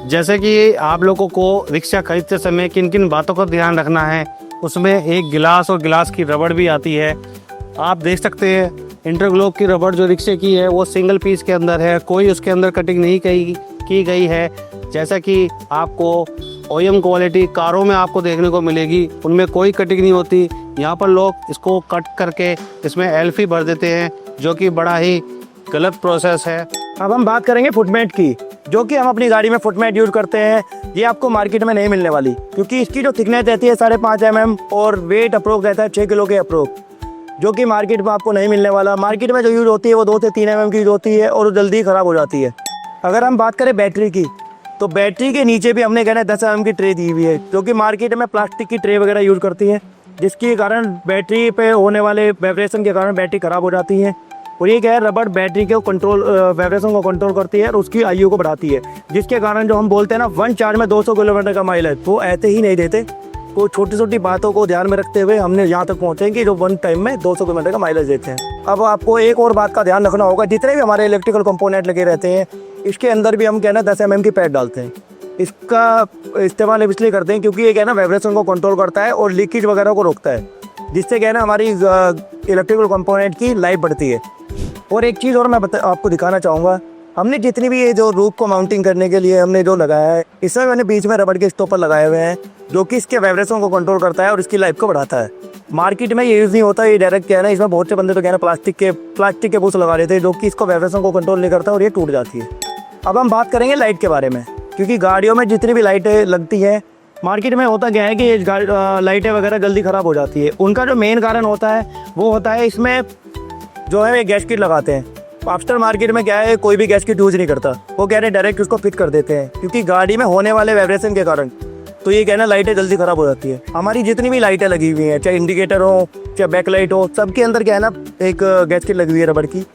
जैसे कि आप लोगों को रिक्शा खरीदते समय किन किन बातों का ध्यान रखना है, उसमें एक गिलास और गिलास की रबड़ भी आती है। आप देख सकते हैं इंटरलॉक की रबड़ जो रिक्शे की है वो सिंगल पीस के अंदर है, कोई उसके अंदर कटिंग नहीं की गई है। जैसा कि आपको ओएम क्वालिटी कारों में आपको देखने को मिलेगी, उनमें कोई कटिंग नहीं होती। यहाँ पर लोग इसको कट करके इसमें एल्फी भर देते हैं, जो कि बड़ा ही गलत प्रोसेस है। अब हम बात करेंगे फुटमेट की, जो कि हम अपनी गाड़ी में फुटमेट यूज़ करते हैं। ये आपको मार्केट में नहीं मिलने वाली, क्योंकि इसकी जो थिकनेस रहती है 5.5 mm और वेट अप्रोक्स रहता है 6 किलो के अप्रोक्स, जो कि मार्केट में आपको नहीं मिलने वाला। मार्केट में जो यूज़ होती है वो 2 से 3 mm की यूज़ होती है और जल्दी ख़राब हो जाती है। अगर हम बात करें बैटरी की, तो बैटरी के नीचे भी हमने कहना है 10 mm की ट्रे दी हुई है, जो कि मार्केट में प्लास्टिक की ट्रे वगैरह यूज़ करती है, जिसके कारण बैटरी पे होने वाले वाइब्रेशन के कारण बैटरी ख़राब हो जाती है। और ये क्या है, रबड़ बैटरी के कंट्रोल वाइब्रेशन को कंट्रोल करती है और उसकी आयु को बढ़ाती है, जिसके कारण जो हम बोलते हैं ना 1 चार्ज में 200 किलोमीटर का माइलेज, वो ऐसे ही नहीं देते। तो छोटी छोटी बातों को ध्यान में रखते हुए हमने यहाँ तक पहुँचे कि जो 1 टाइम में 200 किलोमीटर का माइलेज देते हैं। अब आपको एक और बात का ध्यान रखना होगा, जितने भी हमारे इलेक्ट्रिकल कंपोनेंट लगे रहते हैं, इसके अंदर भी हम कहना 10 mm की पैड डालते हैं। इसका इस्तेमाल इसलिए करते हैं क्योंकि ये कहना वाइब्रेशन को कंट्रोल करता है और लीकेज वगैरह को रोकता है, जिससे कहना हमारी इलेक्ट्रिकल कंपोनेंट की लाइफ बढ़ती है। और एक चीज़ और मैं आपको दिखाना चाहूँगा, हमने जितनी भी ये जो रूफ को माउंटिंग करने के लिए हमने जो लगाया है, इसमें मैंने बीच में रबड़ के स्टॉपर लगाए हुए हैं, जो कि इसके वाइब्रेशन को कंट्रोल करता है और इसकी लाइफ को बढ़ाता है। मार्केट में ये यूज़ नहीं होता, ये डायरेक्ट क्या है ना, इसमें बहुत से बंदे तो कहना प्लास्टिक के बूस लगा लेते हैं, जो कि इसको वाइब्रेशन को कंट्रोल नहीं करता और ये टूट जाती है। अब हम बात करेंगे लाइट के बारे में, क्योंकि गाड़ियों में जितनी भी लाइटें लगती हैं, मार्केट में होता क्या है कि लाइटें वगैरह जल्दी ख़राब हो जाती है। उनका जो मेन कारण होता है वो होता है इसमें जो है गैस किट लगाते हैं। आफ्टर मार्केट में क्या है, कोई भी गैस किट यूज़ नहीं करता, वो कह रहे डायरेक्ट उसको फिट कर देते हैं, क्योंकि गाड़ी में होने वाले वाइब्रेशन के कारण तो ये कहना लाइटें जल्दी ख़राब हो जाती है। हमारी जितनी भी लाइटें लगी हुई हैं, चाहे इंडिकेटर हो चाहे बैक लाइट हो, सबके अंदर क्या है ना एक गैस किट लगी हुई है रबड़ की,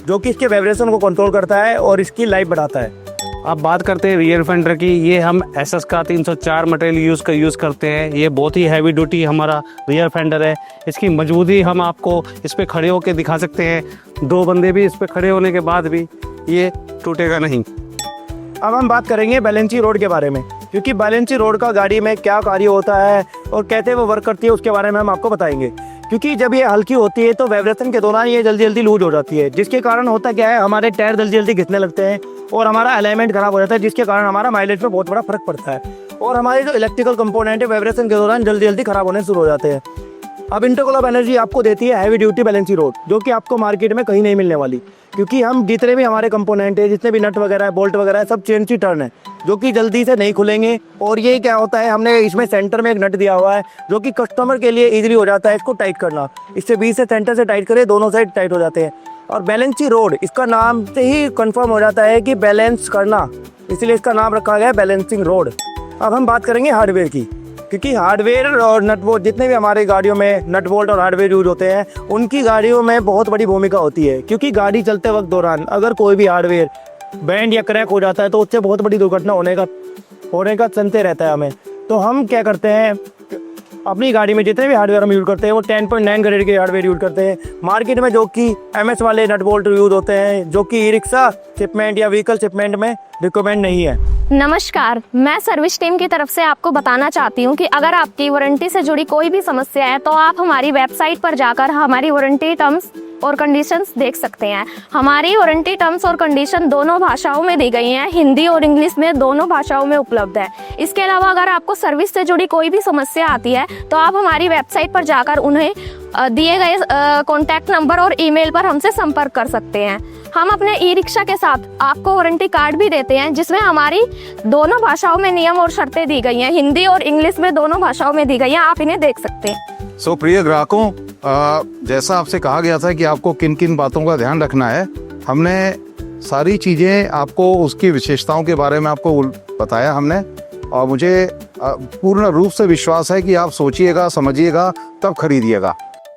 जो कि इसके वाइब्रेशन को कंट्रोल करता है और इसकी लाइफ बढ़ाता है। अब बात करते हैं रियर फेंडर की। ये हम एसएस का 304 मटेरियल यूज़ करते हैं। ये बहुत ही हैवी ड्यूटी हमारा रियर फेंडर है। इसकी मजबूती हम आपको इस पर खड़े होकर दिखा सकते हैं। 2 बंदे भी इस पर खड़े होने के बाद भी ये टूटेगा नहीं। अब हम बात करेंगे बैलेंसी रोड के बारे में, क्योंकि बैलेंसी रोड का गाड़ी में क्या कार्य होता है और कैसे वो वर्क करती है, उसके बारे में हम आपको बताएंगे। क्योंकि जब ये हल्की होती है तो वाइब्रेशन के दौरान ये जल्दी जल्दी लूज हो जाती है, जिसके कारण होता क्या है, हमारे टायर जल्दी जल्दी घिसने लगते हैं और हमारा अलाइनमेंट खराब हो जाता है, जिसके कारण हमारा माइलेज में बहुत बड़ा फर्क पड़ता है और हमारे जो इलेक्ट्रिकल कंपोनेंट है वाइब्रेशन के दौरान जल्दी जल्दी खराब होने शुरू हो जाते हैं। अब इंटरकूलर एनर्जी आपको देती है हैवी ड्यूटी बैलेंसी रोड, जो कि आपको मार्केट में कहीं नहीं मिलने वाली, क्योंकि हम जितने भी हमारे कंपोनेंट है, जितने भी नट वगैरह है, बोल्ट वगैरह है, सब चेन सी टर्न है, जो कि जल्दी से नहीं खुलेंगे। और ये क्या होता है, हमने इसमें सेंटर में एक नट दिया हुआ है, जो कि कस्टमर के लिए ईजिली हो जाता है इसको टाइट करना। इससे बीच से सेंटर से टाइट करे, दोनों साइड टाइट हो जाते हैं। और बैलेंसी रोड, इसका नाम से ही कंफर्म हो जाता है कि बैलेंस करना, इसलिए इसका नाम रखा गया है बैलेंसिंग रोड। अब हम बात करेंगे हार्डवेयर की, क्योंकि हार्डवेयर और नट बोल्ट, जितने भी हमारे गाड़ियों में नट बोल्ट और हार्डवेयर यूज होते हैं, उनकी गाड़ियों में बहुत बड़ी भूमिका होती है। क्योंकि गाड़ी चलते वक्त दौरान अगर कोई भी हार्डवेयर बैंड या क्रैक हो जाता है तो उससे बहुत बड़ी दुर्घटना होने का संदेह रहता है हमें। तो हम क्या करते हैं, अपनी गाड़ी में जितने भी हार्डवेयर हम यूज़ करते हैं वो 10.9 ग्रेड के हार्डवेयर यूज़ करते हैं। मार्केट में जो कि MS वाले नट बोल्ट यूज़ होते हैं, जो कि ई रिक्शा शिपमेंट या व्हीकल शिपमेंट में रिकमेंड नहीं है। नमस्कार, मैं सर्विस टीम की तरफ से आपको बताना चाहती हूँ कि अगर आपकी वारंटी से जुड़ी कोई भी समस्या है तो आप हमारी वेबसाइट पर जाकर हमारी वारंटी टर्म्स और कंडीशंस देख सकते हैं। हमारी वारंटी टर्म्स और कंडीशन दोनों भाषाओं में दी गई हैं, हिंदी और इंग्लिश में, दोनों भाषाओं में उपलब्ध है। इसके अलावा अगर आपको सर्विस से जुड़ी कोई भी समस्या आती है तो आप हमारी वेबसाइट पर जाकर उन्हें दिए गए कॉन्टैक्ट नंबर और ईमेल पर हमसे संपर्क कर सकते हैं। हम अपने ई रिक्शा के साथ आपको वारंटी कार्ड भी देते हैं, जिसमें हमारी दोनों भाषाओं में नियम और शर्तें दी गई हैं, हिंदी और इंग्लिश में, दोनों भाषाओं में दी गई हैं। आप इन्हें देख सकते हैं। प्रिय ग्राहकों, जैसा आपसे कहा गया था कि आपको किन किन बातों का ध्यान रखना है, हमने सारी चीज़ें आपको उसकी विशेषताओं के बारे में आपको बताया हमने। और मुझे पूर्ण रूप से विश्वास है कि आप सोचिएगा, समझिएगा, तब खरीदिएगा।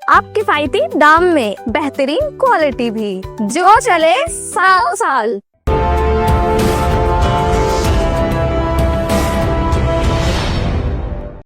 आप किफायती दाम में बेहतरीन क्वालिटी भी, जो चले सालों साल।